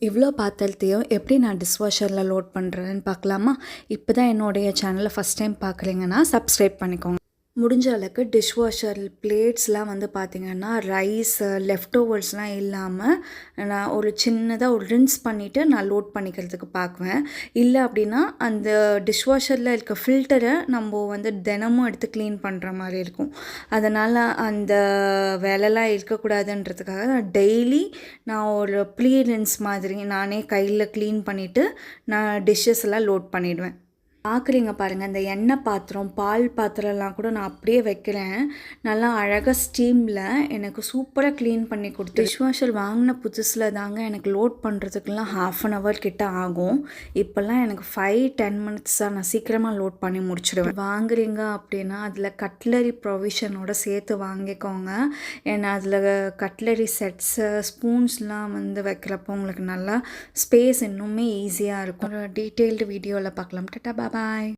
இவ்வளோ பாத்திரத்தையும் எப்படி நான் டிஷ்வாஷரில் லோட் பண்ணுறேன்னு பார்க்கலாமா? இப்போ தான் என்னுடைய சேனலை ஃபஸ்ட் டைம் பார்க்குறீங்கன்னா சப்ஸ்கிரைப் பண்ணிக்கோங்க. முடிஞ்ச அளவுக்கு டிஷ்வாஷர் பிளேட்ஸ்லாம் வந்து பார்த்திங்கன்னா ரைஸு லெஃப்ட் ஓவர்ஸ்லாம் இல்லாமல் நான் ஒரு சின்னதாக ஒரு ரின்ஸ் பண்ணிவிட்டு நான் லோட் பண்ணிக்கிறதுக்கு பார்க்குவேன். இல்லை அப்படின்னா அந்த டிஷ்வாஷரில் இருக்க ஃபில்டரை நம்ம வந்து தினமும் எடுத்து க்ளீன் பண்ணுற மாதிரி இருக்கும். அதனால் அந்த வேலைலாம் இருக்கக்கூடாதுன்றதுக்காக நான் டெய்லி நான் ஒரு ரின்ஸ் மாதிரி நானே கையில் க்ளீன் பண்ணிவிட்டு நான் டிஷ்ஷஸ் எல்லாம் லோட் பண்ணிவிடுவேன். பார்க்குறீங்க பாருங்கள், இந்த எண்ணெய் பாத்திரம் பால் பாத்திரம்லாம் கூட நான் அப்படியே வைக்கிறேன். நல்லா அழகாக ஸ்டீமில் எனக்கு சூப்பராக க்ளீன் பண்ணி கொடுத்து டிஷ்வாஷர் வாங்கின புதுசில் தாங்க எனக்கு லோட் பண்ணுறதுக்குலாம் 1/2 hour கிட்ட ஆகும். இப்போல்லாம் எனக்கு 5-10 minutes தான், நான் சீக்கிரமாக லோட் பண்ணி முடிச்சிடுவேன். வாங்குறீங்க அப்படின்னா அதில் கட்லரி ப்ரொவிஷனோட சேர்த்து வாங்கிக்கோங்க. ஏன்னா அதில் கட்லரி செட்ஸு ஸ்பூன்ஸ்லாம் வந்து வைக்கிறப்போ உங்களுக்கு நல்லா ஸ்பேஸ் இன்னுமே ஈஸியாக இருக்கும். ஒரு டீட்டெயில்டு வீடியோவில் பார்க்கலாம். டாடா பாய்.